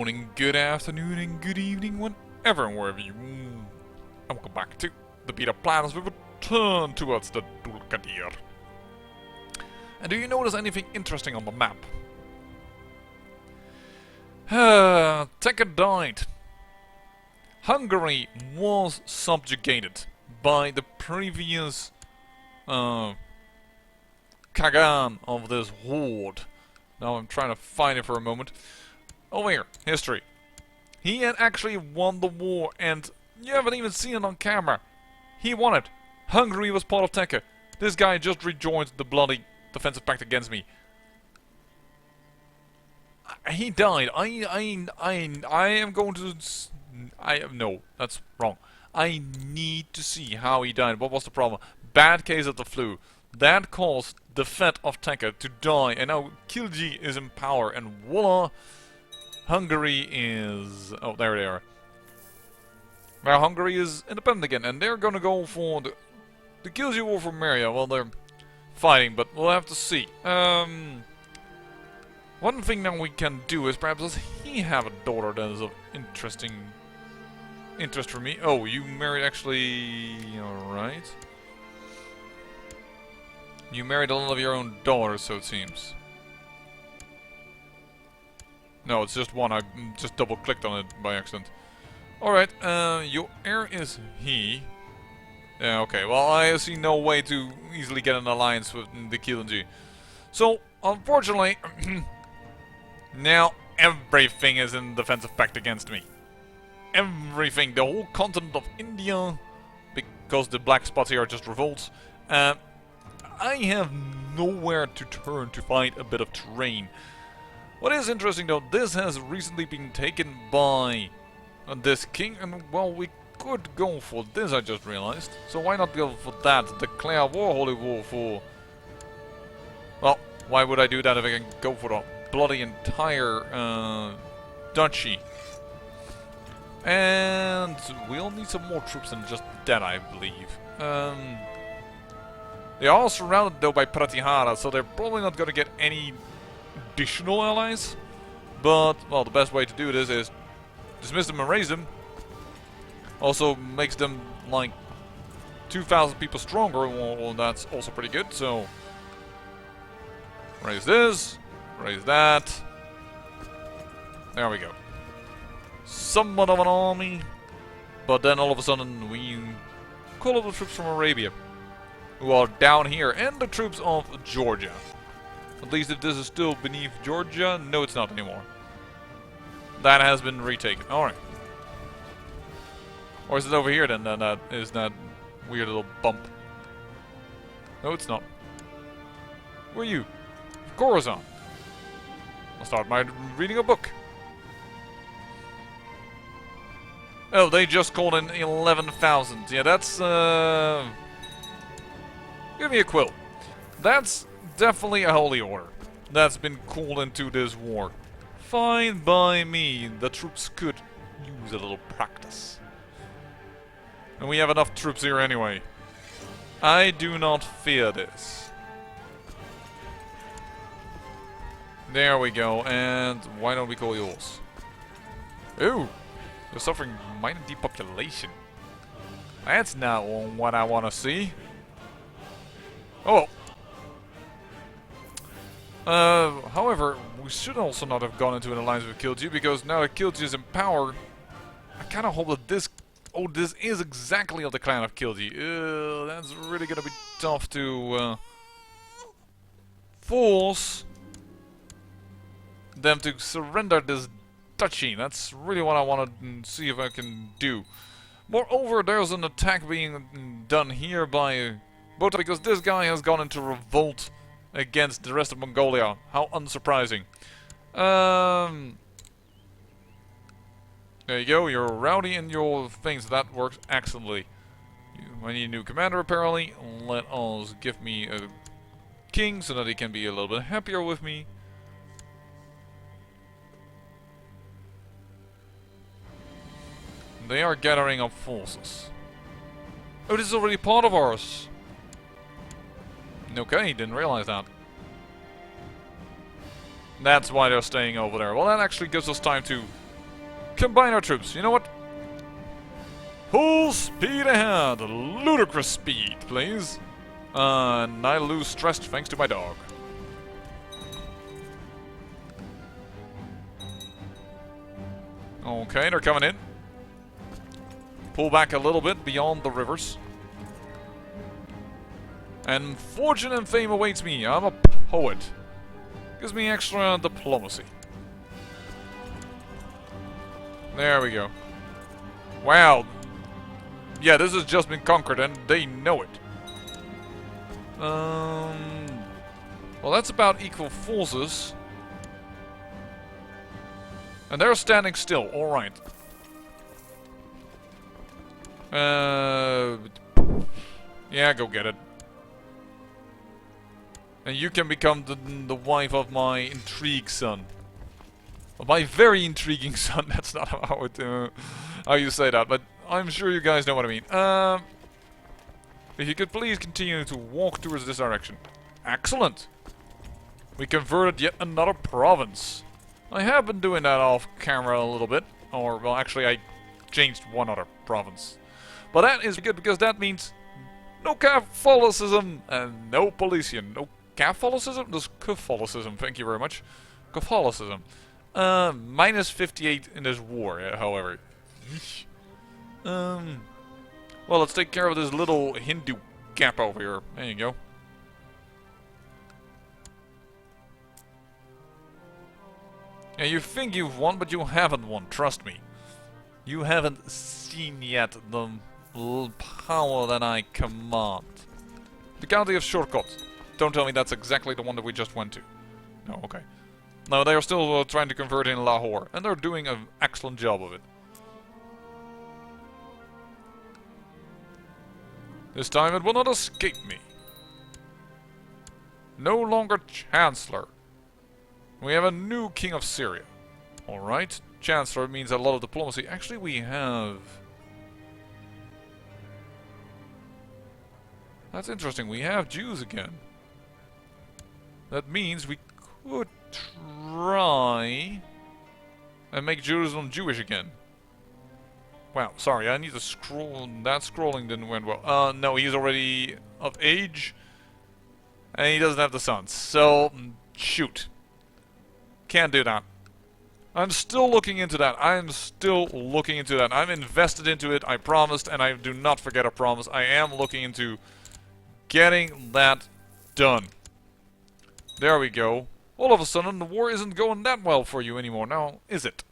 morning, good afternoon, and good evening, whenever and wherever you... And welcome back to the beta plans. We return towards the Dulkadir. And do you notice anything interesting on the map? Tekka died. Hungary was subjugated by the previous Kagan of this horde. Now I'm trying to find it for a moment. Over here, history. He had actually won the war, and you haven't even seen it on camera. He won it. Hungary was part of Tekka. This guy just rejoined the bloody defensive pact against me. He died. I am going to... no, that's wrong. I need to see how he died. What was the problem? Bad case of the flu. That caused the Fed of Tekka to die, and now Kilji is in power, and voila! Hungary is... oh, there they are. Now Hungary is independent again, and they're gonna go for the Kilji war from Maria. Well, they're fighting, but we'll have to see. One thing that we can do is perhaps does he have a daughter that is of interest for me? Oh, you married actually... alright. You married a lot of your own daughters, so it seems. No, it's just one. I just double-clicked on it by accident. Alright, your heir is he. Yeah, okay. Well, I see no way to easily get an alliance with the Kilji. So, unfortunately, now everything is in defensive pact against me. Everything. The whole continent of India, because the black spots here are just revolts. I have nowhere to turn to find a bit of terrain. What is interesting though, this has recently been taken by this king, and well, we could go for this, I just realized. So why not go for that? Declare war, holy war for... well, why would I do that if I can go for the bloody entire duchy? And we'll need some more troops than just that, I believe. They are all surrounded though by Pratihara, so they're probably not going to get any additional allies. But, well, the best way to do this is dismiss them and raise them. Also makes them like 2,000 people stronger, well, that's also pretty good, so... raise this, raise that. There we go. Somewhat of an army. But then all of a sudden we call up the troops from Arabia, who are down here, and the troops of Georgia. At least if this is still beneath Georgia, no it's not anymore. That has been retaken. Alright. Or is it over here then? That is that weird little bump. No it's not. Who are you? Khorasan. I'll start by reading a book. Oh, they just called in 11,000. Yeah, that's give me a quill. That's definitely a holy order that's been called into this war. Fine by me. The troops could use a little practice. And we have enough troops here anyway. I do not fear this. There we go. And why don't we call yours? Ooh. They're suffering minor depopulation. That's not what I want to see. Oh. However, we should also not have gone into an alliance with Kilji, because now that Kilji is in power, I kind of hope that this... oh, this is exactly of the clan of Kilji. That's really gonna be tough to force them to surrender this duchy. That's really what I want to see if I can do. Moreover, there's an attack being done here by Bota, because this guy has gone into revolt against the rest of Mongolia. How unsurprising. There you go, you're rowdy in your things. That works excellently. I need a new commander apparently. Let us give me a king so that he can be a little bit happier with me. They are gathering up forces. Oh, this is already part of ours. Okay, didn't realize that. That's why they're staying over there. Well, that actually gives us time to combine our troops. You know what? Full speed ahead. Ludicrous speed, please. And I lose stress thanks to my dog. Okay, they're coming in. Pull back a little bit beyond the rivers. And fortune and fame awaits me. I'm a poet. Gives me extra diplomacy. There we go. Wow. Yeah, this has just been conquered and they know it. Well, that's about equal forces. And they're standing still. Alright. Yeah, go get it. And you can become the wife of my intrigue son. Of my very intriguing son. That's not how you say that, but I'm sure you guys know what I mean. If you could please continue to walk towards this direction. Excellent. We converted yet another province. I have been doing that off camera a little bit. Or, well, actually I changed one other province. But that is good because that means no Catholicism and no Polician. No Catholicism? There's Catholicism, thank you very much. Catholicism. Minus 58 in this war, however. Well, let's take care of this little Hindu gap over here. There you go. Yeah, you think you've won, but you haven't won, trust me. You haven't seen yet the power that I command. The County of Shortcut. Don't tell me that's exactly the one that we just went to. No, okay. No, they are still trying to convert in Lahore, and they're doing an excellent job of it. This time it will not escape me. No longer Chancellor. We have a new King of Syria. Alright. Chancellor means a lot of diplomacy. Actually, we have... That's interesting. We have Jews again. That means we could try and make Jerusalem Jewish again. Wow, sorry, I need to scroll. That scrolling didn't went well. No, he's already of age. And he doesn't have the sons. So, shoot. Can't do that. I'm still looking into that. I'm invested into it, I promised, and I do not forget a promise. I am looking into getting that done. There we go. All of a sudden, the war isn't going that well for you anymore now, is it?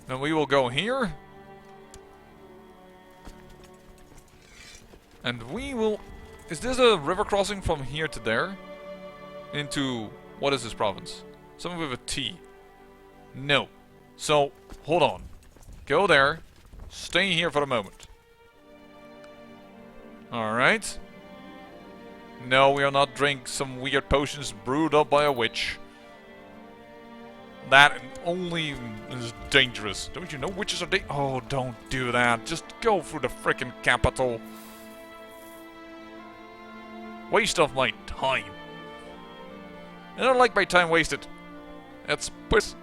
Then we will go here. And we will... Is this a river crossing from here to there? Into... What is this province? Something with a T. No. So, hold on. Go there. Stay here for a moment. Alright. No, we are not drinking some weird potions brewed up by a witch. That only is dangerous. Don't you know witches are Oh, don't do that. Just go through the frickin' capital. Waste of my time. I don't like my time wasted. That's piss.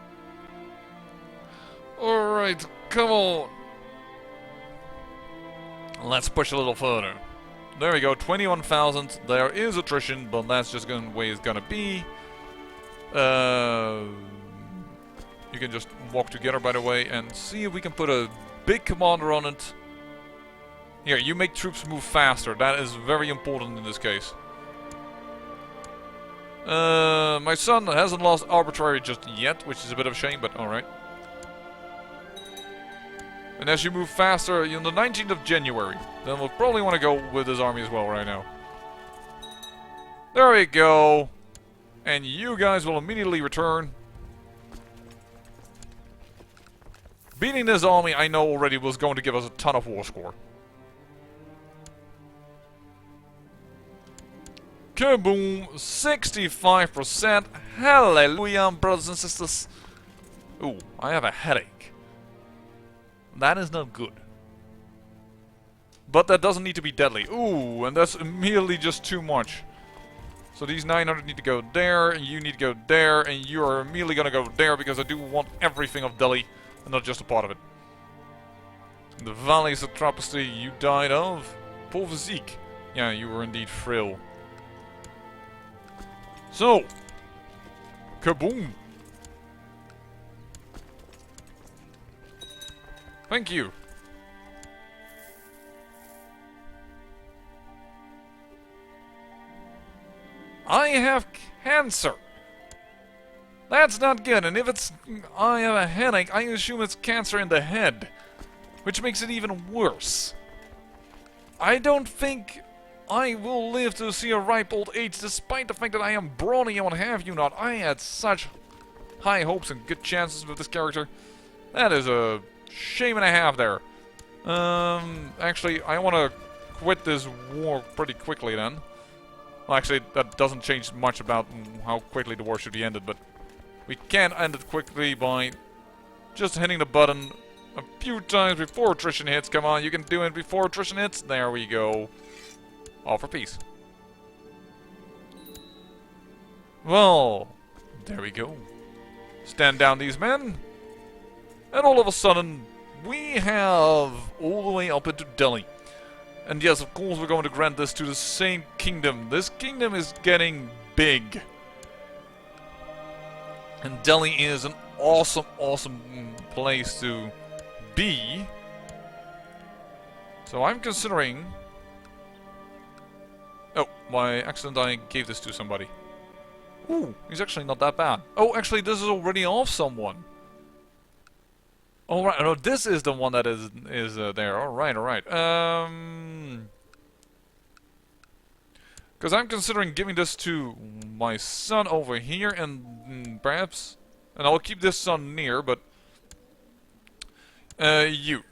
Alright, come on. Let's push a little further. There we go, 21,000. There is attrition, but that's just the way it's gonna be. You can just walk together, by the way, and see if we can put a big commander on it. Here, you make troops move faster. That is very important in this case. My son hasn't lost arbitrary just yet, which is a bit of a shame, but alright. And as you move faster, on the 19th of January, then we'll probably want to go with this army as well right now. There we go. And you guys will immediately return. Beating this army, I know already, was going to give us a ton of war score. Kaboom! 65%. Hallelujah, brothers and sisters. Ooh, I have a headache. That is not good. But that doesn't need to be deadly. Ooh, and that's immediately just too much. So these 900 need to go there, and you need to go there, and you are immediately gonna go there because I do want everything of Delhi, and not just a part of it. The valleys of Travesty you died of? Paul physique. Yeah, you were indeed frail. So, kaboom! Thank you. I have cancer. That's not good, and if it's I have a headache, I assume it's cancer in the head, which makes it even worse. I don't think I will live to see a ripe old age, despite the fact that I am brawny and what have you not. I had such high hopes and good chances with this character. That is a shame and a half there. Actually, I want to quit this war pretty quickly then. Well, actually, that doesn't change much about how quickly the war should be ended, but we can end it quickly by just hitting the button a few times before attrition hits. Come on, you can do it before attrition hits. There we go. All for peace. Well, there we go. Stand down these men. And all of a sudden, we have all the way up into Delhi. And yes, of course, we're going to grant this to the same kingdom. This kingdom is getting big. And Delhi is an awesome, awesome place to be. So I'm considering... Oh, by accident I gave this to somebody. Ooh, he's actually not that bad. Oh, actually, this is already off someone. Alright, no, this is the one that is there. Alright, alright. Because I'm considering giving this to my son over here, and perhaps... And I'll keep this son near, but... you.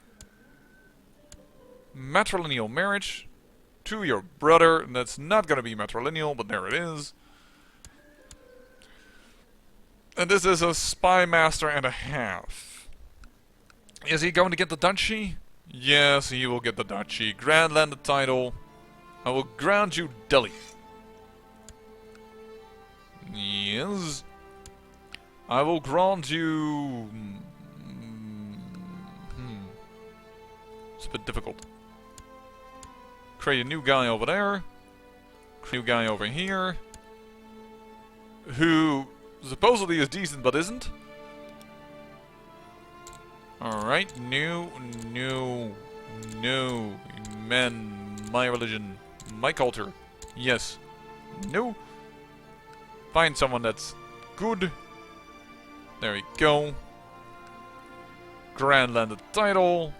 Matrilineal marriage to your brother. And that's not going to be matrilineal, but there it is. And this is a spy master and a half. Is he going to get the duchy? Yes, he will get the duchy. Grand landed title. I will grant you Delhi. Yes. I will grant you... It's a bit difficult. Create a new guy over there. Create a new guy over here. Who supposedly is decent but isn't. Alright, new, men, my religion, my culture, yes, no, find someone that's good, there we go, grand landed title,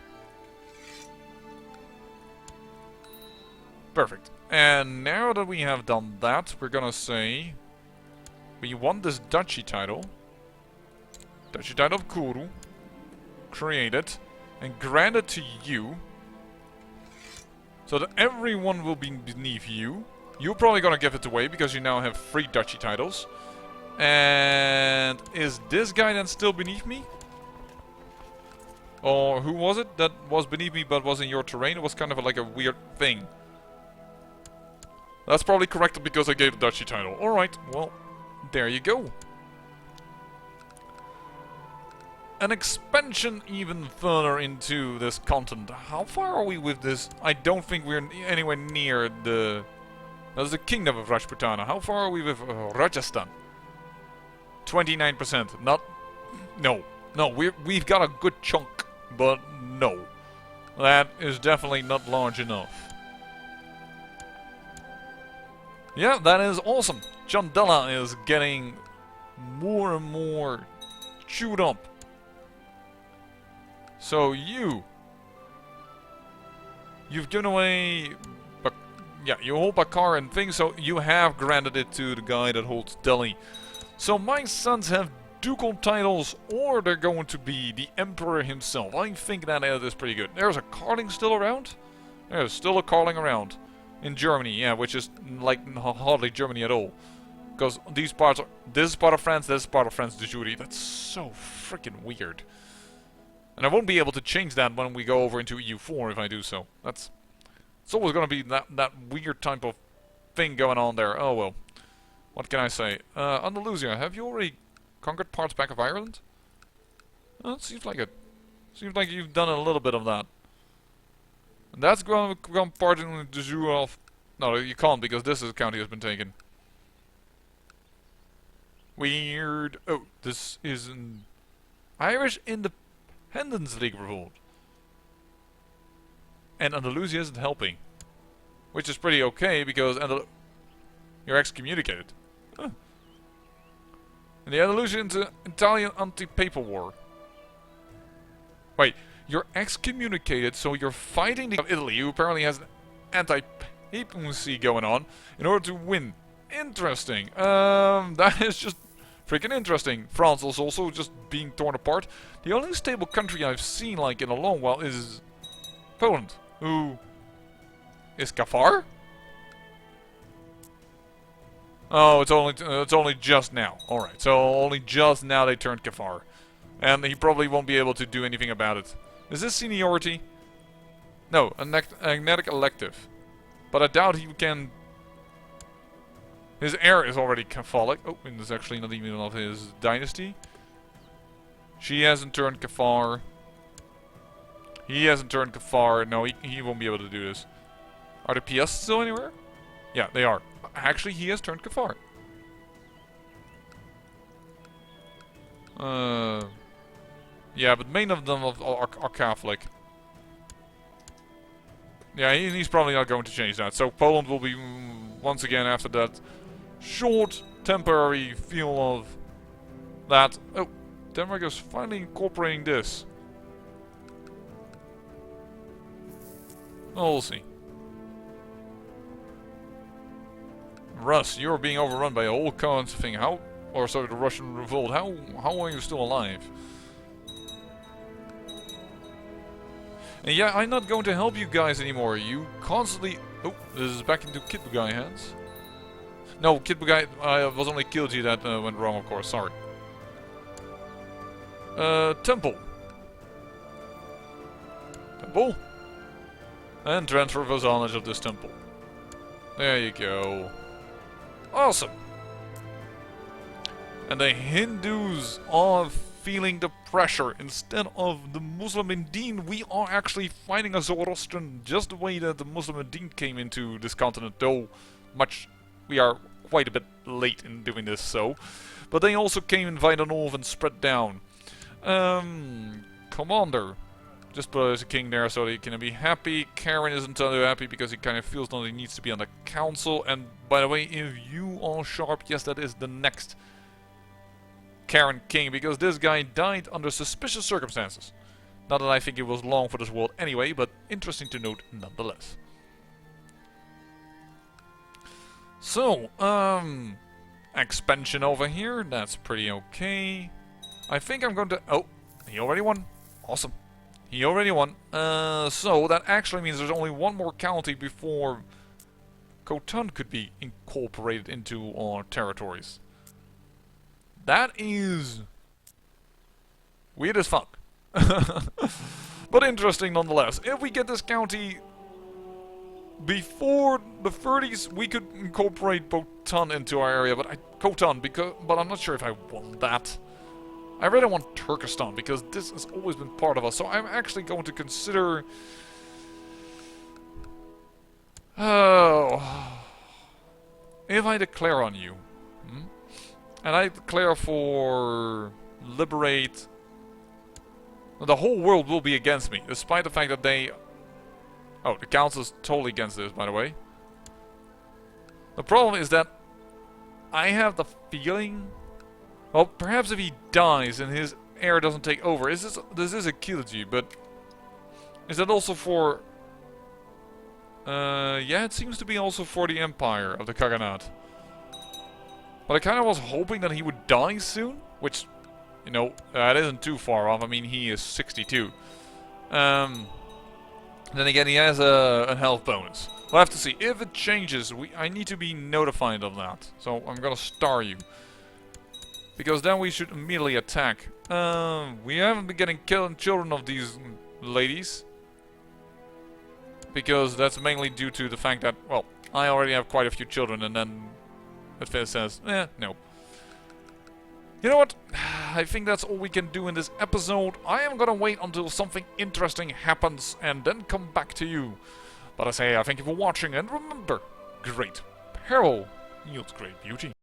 perfect, and now that we have done that, we're gonna say, we want this duchy title of Kuru, create it and grant it to you so that everyone will be beneath you. You're probably gonna give it away because you now have 3 duchy titles. And is this guy then still beneath me? Or who was it that was beneath me but was in your terrain? It was kind of like a weird thing. That's probably correct because I gave the duchy title. Alright, well, there you go. An expansion even further into this continent. How far are we with this? I don't think we're anywhere near the... That's the kingdom of Rajputana. How far are we with Rajasthan? 29%. Not... No. No, we've got a good chunk. But no. That is definitely not large enough. Yeah, that is awesome. Chandela is getting more and more chewed up. So you've given away, yeah, you hold Bakar and things, so you have granted it to the guy that holds Delhi. So my sons have ducal titles, or they're going to be the emperor himself. I think that is pretty good. There's a Carling still around? There's still a Carling around. In Germany, yeah, which is like hardly Germany at all. Because these parts are, this is part of France, this is part of France de jure. That's so freaking weird. And I won't be able to change that when we go over into EU4 if I do so. It's always going to be that weird type of thing going on there. Oh well. What can I say? Andalusia, have you already conquered parts back of Ireland? It seems like it. Seems like you've done a little bit of that. And that's going to become part in the jure of... No, you can't because this county has been taken. Weird. Oh, this is an Irish Independence League revolt. And Andalusia isn't helping. Which is pretty okay because you're excommunicated. Huh. And the Andalusian Italian anti-papal war. Wait, you're excommunicated, so you're fighting the Italy, who apparently has an anti-papacy going on, in order to win. Interesting. That is just freaking interesting. France is also just being torn apart. The only stable country I've seen, like, in a long while is Poland, who is Kafar. Oh, it's only just now. All right, so only just now they turned Kafar. And he probably won't be able to do anything about it. Is this seniority? No, a magnetic elective. But I doubt he can... His heir is already Catholic. Oh, and it's actually not even of his dynasty. She hasn't turned Kafar. He hasn't turned Kafar. No, he won't be able to do this. Are the PS still anywhere? Yeah, they are. Actually, he has turned Kafar. Yeah, but many of them are Catholic. Yeah, he's probably not going to change that. So Poland will be, once again, after that short, temporary feel of that... Oh, Denmark is finally incorporating this. Oh, we'll see. Russ, you're being overrun by a whole kinds of thing. How... Or sorry, the Russian revolt. How are you still alive? And yeah, I'm not going to help you guys anymore. You constantly... Oh, this is back into Kid Guy hands. No, Kid Guy, I was only killed you that went wrong, of course. Sorry. Temple. Temple. And transfer vassalage of this temple. There you go. Awesome. And the Hindus are feeling the pressure. Instead of the Muslim Deen, we are actually fighting a Zoroastrian just the way that the Muslim Deen came into this continent, though we are quite a bit late in doing this, so. But they also came in via the north and spread down. Commander. Just put as a king there so he can be happy. Karen isn't too happy because he kind of feels that he needs to be on the council. And by the way, if you are sharp, yes, that is the next Karen king, because this guy died under suspicious circumstances. Not that I think it was long for this world anyway, but interesting to note nonetheless. So, expansion over here, that's pretty okay. I think I'm going to... Oh, he already won. Awesome. He already won. So that actually means there's only one more county before Khotan could be incorporated into our territories. That is weird as fuck. But interesting nonetheless. If we get this county before the 30s, we could incorporate Khotan into our area. But but I'm not sure if I want that. I really want Turkestan because this has always been part of us. So I'm actually going to consider... Oh... If I declare on you... And I declare for... Liberate... The whole world will be against me, despite the fact that they... Oh, the council is totally against this, by the way. The problem is that... I have the feeling... Well, perhaps if he dies and his heir doesn't take over, this is a Kilji, but is that also for? Yeah, it seems to be also for the Empire of the Khaganate. But I kind of was hoping that he would die soon, which, you know, that isn't too far off. I mean, he is 62. Then again, he has a health bonus. We'll have to see if it changes. I need to be notified of that, so I'm gonna star you. Because then we should immediately attack. We haven't been killing children of these ladies. Because that's mainly due to the fact that, well, I already have quite a few children, and then But Fizz says, no. You know what? I think that's all we can do in this episode. I am gonna wait until something interesting happens and then come back to you. But I say, I thank you for watching, and remember, great peril yields great beauty.